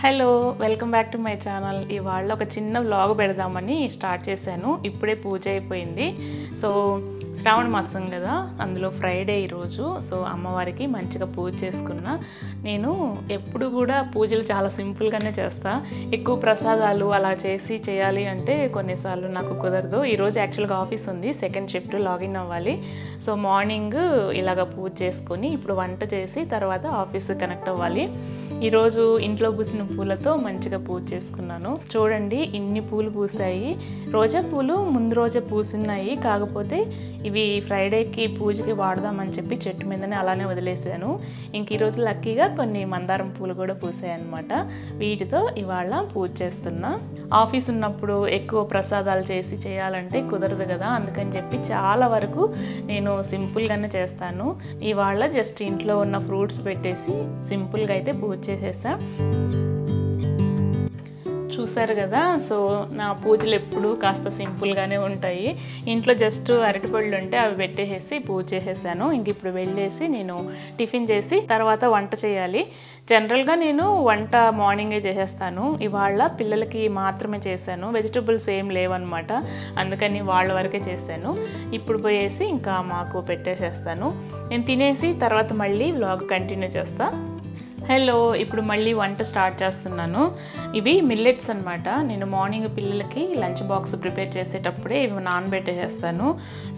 Hello welcome back to my channel. ఇవాళ ఒక చిన్న వ్లాగ్ పెడదామని స్టార్ట్ చేశాను. ఇప్పుడే పూజ అయిపోయింది. సో శ్రావణ మాసం కదా, అందులో ఫ్రైడే ఈరోజు. సో అమ్మవారికి మంచిగా పూజ చేసుకున్నా. నేను ఎప్పుడు కూడా పూజలు చాలా సింపుల్గానే చేస్తా. ఎక్కువ ప్రసాదాలు అలా చేయాలి అంటే కొన్నిసార్లు నాకు కుదరదు. ఈరోజు యాక్చువల్గా ఆఫీస్ ఉంది, సెకండ్ షిఫ్ట్ లాగిన్ అవ్వాలి. సో మార్నింగ్ ఇలాగ పూజ చేసుకొని ఇప్పుడు వంట చేసి తర్వాత ఆఫీస్ కనెక్ట్ అవ్వాలి. ఈరోజు ఇంట్లో పూసిన పూలతో మంచిగా పూజ చేసుకున్నాను. చూడండి ఇన్ని పూలు పూసాయి. రోజా పూలు ముందు రోజే పూసున్నాయి, కాకపోతే ఇవి ఫ్రైడేకి పూజకి వాడదామని చెప్పి చెట్టు మీదనే అలానే వదిలేసాను. ఇంక ఈరోజు లక్కీగా కొన్ని మందారం పూలు కూడా పూసాయి అన్నమాట. వీటితో ఇవాళ పూజ చేస్తున్నా. ఆఫీస్ ఉన్నప్పుడు ఎక్కువ ప్రసాదాలు చేయాలంటే కుదరదు కదా, అందుకని చెప్పి చాలా వరకు నేను సింపుల్గానే చేస్తాను. ఇవాళ జస్ట్ ఇంట్లో ఉన్న ఫ్రూట్స్ పెట్టేసి సింపుల్గా అయితే పూజ చేసేసా. చూసారు కదా, సో నా పూజలు ఎప్పుడు కాస్త సింపుల్గానే ఉంటాయి. ఇంట్లో జస్ట్ అరటిపళ్ళు ఉంటే అవి పెట్టేసి పూజ చేసేసాను. ఇంక ఇప్పుడు వెళ్ళేసి నేను టిఫిన్ చేసి తర్వాత వంట చేయాలి. జనరల్గా నేను వంట మార్నింగే చేసేస్తాను. ఇవాళ పిల్లలకి మాత్రమే చేశాను, వెజిటబుల్స్ ఏం లేవన్నమాట, అందుకని వాళ్ళ వరకే చేశాను. ఇప్పుడు పోయేసి ఇంకా మాకు పెట్టేసేస్తాను. నేను తినేసి తర్వాత మళ్ళీ వ్లాగ్ కంటిన్యూ చేస్తా. హలో, ఇప్పుడు మళ్ళీ వంట స్టార్ట్ చేస్తున్నాను. ఇవి మిల్లెట్స్ అనమాట. నేను మార్నింగ్ పిల్లలకి లంచ్ బాక్స్ ప్రిపేర్ చేసేటప్పుడే ఇవి నానబెట్టేసేస్తాను.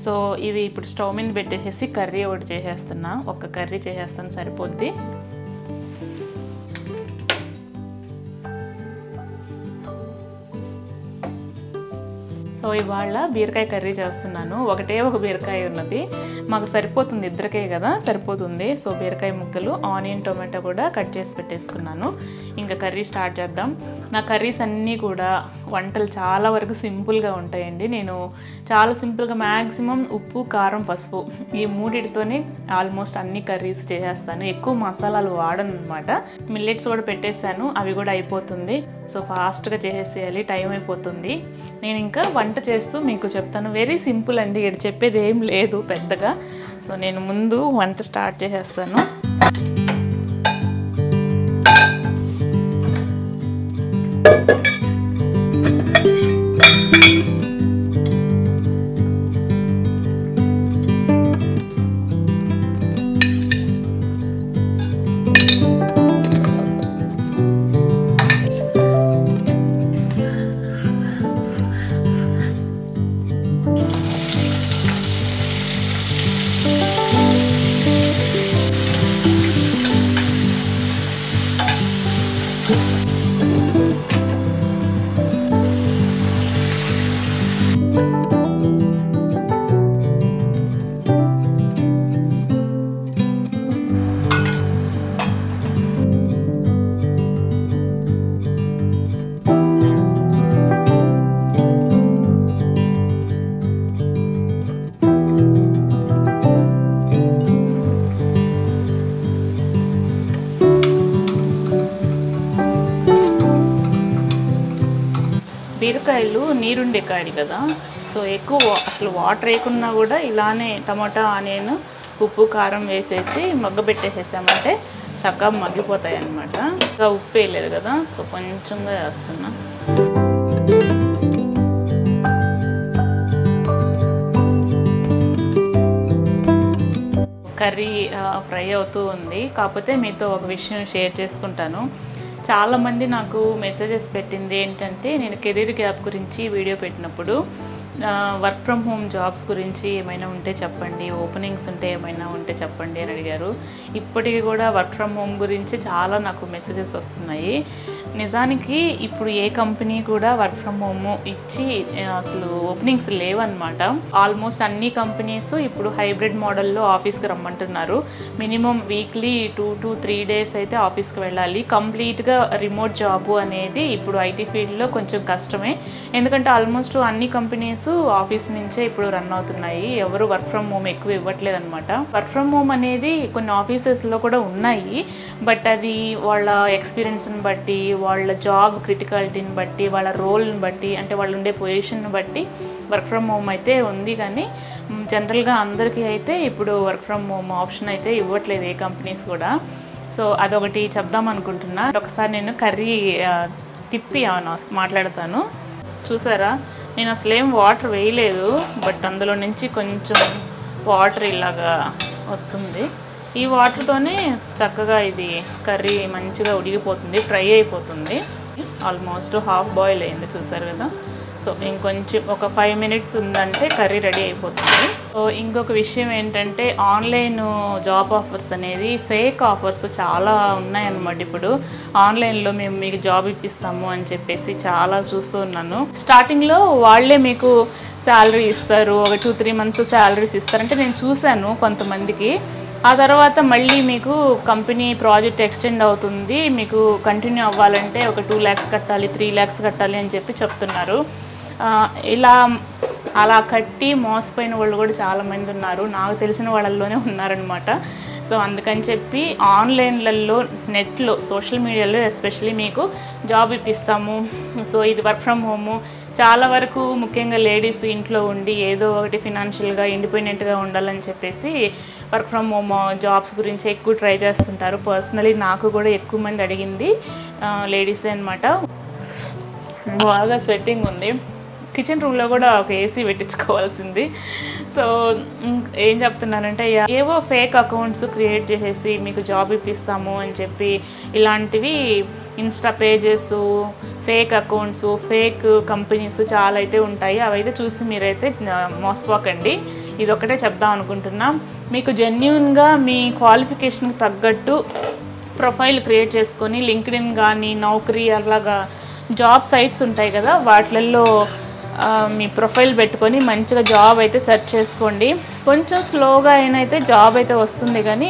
సో ఇవి ఇప్పుడు స్టవ్ మీద పెట్టేసేసి కర్రీ ఒకటి చేసేస్తున్నా. ఒక కర్రీ చేసేస్తాను సరిపోద్ది. సో ఇవాళ బీరకాయ కర్రీ చేస్తున్నాను. ఒకటే ఒక బీరకాయ ఉన్నది, మాకు సరిపోతుంది, ఇద్దరికే కదా సరిపోతుంది. సో బీరకాయ ముక్కలు, ఆనియన్, టొమాటో కూడా కట్ చేసి పెట్టేసుకున్నాను. ఇంకా కర్రీ స్టార్ట్ చేద్దాం. నా కర్రీస్ అన్నీ కూడా వంటలు చాలా వరకు సింపుల్గా ఉంటాయండి. నేను చాలా సింపుల్గా మ్యాక్సిమం ఉప్పు, కారం, పసుపు ఈ మూడిటితోనే ఆల్మోస్ట్ అన్ని కర్రీస్ చేసేస్తాను. ఎక్కువ మసాలాలు వాడను అనమాట. మిల్లెట్స్ కూడా పెట్టేశాను, అవి కూడా అయిపోతుంది. సో ఫాస్ట్గా చేసేసేయాలి, టైం అయిపోతుంది. నేను ఇంకా వంట చేస్తూ మీకు చెప్తాను. వెరీ సింపుల్ అండి, ఇక్కడ చెప్పేది ఏం లేదు పెద్దగా. సో నేను ముందు వంట స్టార్ట్ చేసేస్తాను. బీరకాయలు నీరుండే కాయలు కదా, సో ఎక్కువ అసలు వాటర్ వేయకున్నా కూడా ఇలానే టమాటా, ఆనియన్, ఉప్పు, కారం వేసేసి మగ్గబెట్టేసేసామంటే చక్కగా మగ్గిపోతాయి అన్నమాట. ఇంకా ఉప్పు వేయలేదు కదా, సో కొంచెంగా వేస్తున్నా. కర్రీ ఫ్రై అవుతూ ఉంది. కాకపోతే మీతో ఒక విషయం షేర్ చేసుకుంటాను. చాలామంది నాకు మెసేజెస్ పెట్టింది ఏంటంటే, నేను కెరీర్ గ్యాప్ గురించి వీడియో పెట్టినప్పుడు వర్క్ ఫ్రమ్ హోమ్ జాబ్స్ గురించి ఏమైనా ఉంటే చెప్పండి, ఓపెనింగ్స్ ఉంటే ఏమైనా ఉంటే చెప్పండి అని అడిగారు. ఇప్పటికీ కూడా వర్క్ ఫ్రమ్ హోమ్ గురించి చాలా నాకు మెసేజెస్ వస్తున్నాయి. నిజానికి ఇప్పుడు ఏ కంపెనీ కూడా వర్క్ ఫ్రమ్ హోమ్ ఇచ్చి అసలు ఓపెనింగ్స్ లేవన్నమాట. ఆల్మోస్ట్ అన్ని కంపెనీస్ ఇప్పుడు హైబ్రిడ్ మోడల్లో ఆఫీస్కి రమ్మంటున్నారు. మినిమం వీక్లీ 2 to 3 days అయితే ఆఫీస్కి వెళ్ళాలి. కంప్లీట్గా రిమోట్ జాబు అనేది ఇప్పుడు ఐటీ ఫీల్డ్లో కొంచెం కష్టమే, ఎందుకంటే ఆల్మోస్ట్ అన్ని కంపెనీస్ ఆఫీస్ నుంచే ఇప్పుడు రన్ అవుతున్నాయి. ఎవరు వర్క్ ఫ్రమ్ హోమ్ ఎక్కువ ఇవ్వట్లేదు అనమాట. వర్క్ ఫ్రమ్ హోమ్ అనేది కొన్ని ఆఫీసెస్లో కూడా ఉన్నాయి, బట్ అది వాళ్ళ ఎక్స్పీరియన్స్ని బట్టి, వాళ్ళ జాబ్ క్రిటికాలిటీని బట్టి, వాళ్ళ రోల్ని బట్టి, అంటే వాళ్ళు ఉండే పొజిషన్ని బట్టి వర్క్ ఫ్రమ్ హోమ్ అయితే ఉంది. కానీ జనరల్గా అందరికీ అయితే ఇప్పుడు వర్క్ ఫ్రమ్ హోమ్ ఆప్షన్ అయితే ఇవ్వట్లేదు ఏ కంపెనీస్ కూడా. సో అదొకటి చెప్దాం అనుకుంటున్నా. ఒకసారి నేను కర్రీ తిప్పి మాట్లాడతాను. చూసారా, నేను అసలేం వాటర్ వేయలేదు, బట్ అందులో నుంచి కొంచెం వాటర్ ఇలాగా వస్తుంది. ఈ వాటర్తోనే చక్కగా ఇది కర్రీ మంచిగా ఉడికిపోతుంది, ఫ్రై అయిపోతుంది. ఆల్మోస్ట్ హాఫ్ బాయిల్ అయింది చూసారు కదా. సో ఇంకొంచెం ఒక 5 minutes ఉందంటే కర్రీ రెడీ అయిపోతుంది. సో ఇంకొక విషయం ఏంటంటే ఆన్లైన్ జాబ్ ఆఫర్స్ అనేది ఫేక్ ఆఫర్స్ చాలా ఉన్నాయన్నమాట. ఇప్పుడు ఆన్లైన్లో మేము మీకు జాబ్ ఇప్పిస్తాము అని చెప్పేసి చాలా చూస్తూ ఉన్నాను. స్టార్టింగ్లో వాళ్ళే మీకు శాలరీ ఇస్తారు, ఒక 2-3 months శాలరీస్ ఇస్తారంటే నేను చూశాను కొంతమందికి. ఆ తర్వాత మళ్ళీ మీకు కంపెనీ ప్రాజెక్ట్ ఎక్స్టెండ్ అవుతుంది, మీకు కంటిన్యూ అవ్వాలంటే ఒక 2 lakhs కట్టాలి, 3 lakhs కట్టాలి అని చెప్పి చెప్తున్నారు. అలా కట్టి మోసపోయిన వాళ్ళు కూడా చాలామంది ఉన్నారు, నాకు తెలిసిన వాళ్ళల్లోనే ఉన్నారనమాట. సో అందుకని చెప్పి ఆన్లైన్లలో, నెట్లో, సోషల్ మీడియాలో ఎస్పెషల్లీ మీకు జాబ్ ఇప్పిస్తాము, సో ఇది వర్క్ ఫ్రమ్ హోము, చాలా వరకు ముఖ్యంగా లేడీస్ ఇంట్లో ఉండి ఏదో ఒకటి ఫినాన్షియల్గా ఇండిపెండెంట్గా ఉండాలని చెప్పేసి వర్క్ ఫ్రమ్ హోమ్ జాబ్స్ గురించి ఎక్కువ ట్రై చేస్తుంటారు. పర్సనలీ నాకు కూడా ఎక్కువ మంది అడిగింది లేడీసే అనమాట. బాగా స్వెట్టింగ్ ఉంది. కిచెన్ రూమ్లో కూడా ఒక ఏసీ పెట్టించుకోవాల్సింది. సో ఏం చెప్తున్నానంటే, ఏవో ఫేక్ అకౌంట్స్ క్రియేట్ చేసేసి మీకు జాబ్ ఇప్పిస్తాము అని చెప్పి ఇలాంటివి Insta pages, fake accounts, fake companies చాలా అయితే ఉంటాయి. అవైతే చూసి మీరైతే మోసపోకండి. ఇదొక్కటే చెప్దాం అనుకుంటున్నా. మీకు జెన్యూన్గా మీ క్వాలిఫికేషన్కి తగ్గట్టు ప్రొఫైల్ క్రియేట్ చేసుకొని లింక్డ్ఇన్ కానీ, నౌకరీ అలాగా జాబ్ సైట్స్ ఉంటాయి కదా, వాటిల్లో మీ ప్రొఫైల్ పెట్టుకొని మంచిగా జాబ్ అయితే సెర్చ్ చేసుకోండి. కొంచెం స్లోగా అయినైతే జాబ్ అయితే వస్తుంది, కానీ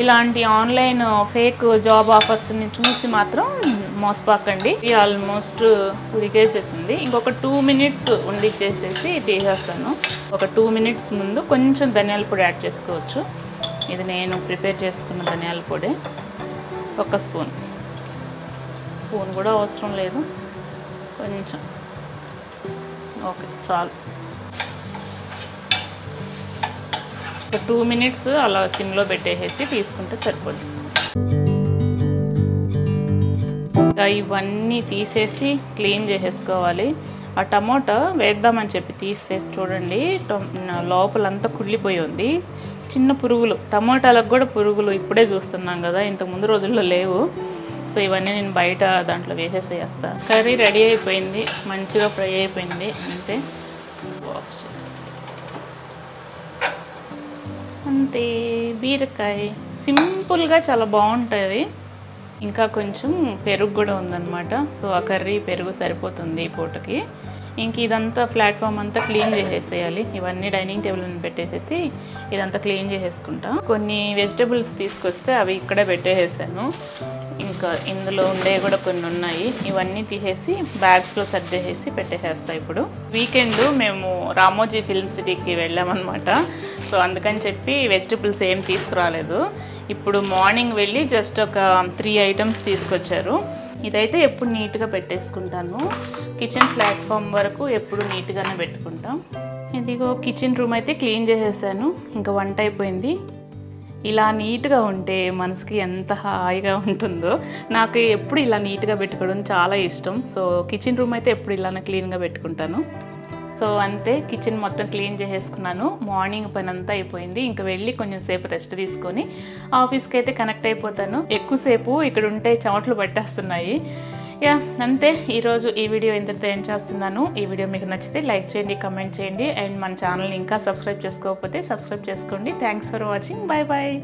ఇలాంటి ఆన్లైన్ ఫేక్ జాబ్ ఆఫర్స్ని చూసి మాత్రం మోసపోకండి. ఇది ఆల్మోస్ట్ ఉడికేసేసింది. ఇంకొక 2 minutes ఉండిచ్చేసేసి తీసేస్తాను. ఒక 2 minutes ముందు కొంచెం ధనియాల పొడి యాడ్ చేసుకోవచ్చు. ఇది నేను ప్రిపేర్ చేసుకున్న ధనియాల పొడి. 1 స్పూన్ కూడా అవసరం లేదు, కొంచెం. ఓకే, చాలు. ఒక 2 minutes అలా సిమ్లో పెట్టేసి తీసుకుంటే సరిపోద్ది. ఇవన్నీ తీసేసి క్లీన్ చేసేసుకోవాలి. ఆ టమోటా వేద్దామని చెప్పి తీసేసి చూడండి, లోపలంతా కుళ్ళిపోయి ఉంది. చిన్న పురుగులు, టమోటాలకు కూడా పురుగులు ఇప్పుడే చూస్తున్నాం కదా, ఇంతకుముందు రోజుల్లో లేవు. సో ఇవన్నీ నేను బయట దాంట్లో వేసేసేస్తా. కర్రీ రెడీ అయిపోయింది, మంచిగా ఫ్రై అయిపోయింది. అంతే, ఆఫ్ చేసి అంతే. బీరకాయ సింపుల్గా చాలా బాగుంటుంది. ఇంకా కొంచెం పెరుగు కూడా ఉందన్నమాట. సో ఆ కర్రీ పెరుగు సరిపోతుంది ఈ పూటకి. ఇంక ఇదంతా ప్లాట్ఫామ్ అంతా క్లీన్ చేసేసేయాలి. ఇవన్నీ డైనింగ్ టేబుల్ మీద పెట్టేసేసి ఇదంతా క్లీన్ చేసేసుకుంటా. కొన్ని వెజిటబుల్స్ తీసుకొస్తే అవి ఇక్కడే పెట్టేసాను. ఇంకా ఇందులో ఉండే కూడా కొన్ని ఉన్నాయి, ఇవన్నీ తీసేసి బ్యాగ్స్లో సర్దేసేసి పెట్టేసేస్తా. ఇప్పుడు వీకెండ్ మేము రామోజీ ఫిల్మ్ సిటీకి వెళ్ళామన్నమాట. సో అందుకని చెప్పి వెజిటబుల్స్ ఏం తీసుకురాలేదు. ఇప్పుడు మార్నింగ్ వెళ్ళి జస్ట్ ఒక 3 items తీసుకొచ్చారు. ఇదైతే ఎప్పుడు నీట్గా పెట్టేసుకుంటాను. కిచెన్ ప్లాట్ఫామ్ వరకు ఎప్పుడు నీట్గానే పెట్టుకుంటాం. ఇదిగో కిచెన్ రూమ్ అయితే క్లీన్ చేసేసాను. ఇంకా వంట అయిపోయింది. ఇలా నీట్గా ఉంటే మనసుకి ఎంత హాయిగా ఉంటుందో. నాకు ఎప్పుడు ఇలా నీట్గా పెట్టుకోవడం చాలా ఇష్టం. సో కిచెన్ రూమ్ అయితే ఎప్పుడు ఇలానే క్లీన్గా పెట్టుకుంటాను. సో అంతే, కిచెన్ మొత్తం క్లీన్ చేసేసుకున్నాను. మార్నింగ్ పని అంతా అయిపోయింది. ఇంకా వెళ్ళి కొంచెం సేపు రెస్ట్ తీసుకొని ఆఫీస్కి అయితే కనెక్ట్ అయిపోతాను. ఎక్కువసేపు ఇక్కడ ఉంటే చెమటలు పట్టేస్తున్నాయి. అంతే, ఈరోజు ఈ వీడియో ఇంతటితో ఎండ్ చేస్తున్నాను. ఈ వీడియో మీకు నచ్చితే లైక్ చేయండి, కమెంట్ చేయండి, అండ్ మన ఛానల్ని ఇంకా సబ్స్క్రైబ్ చేసుకోకపోతే సబ్స్క్రైబ్ చేసుకోండి. Thanks for watching. Bye bye.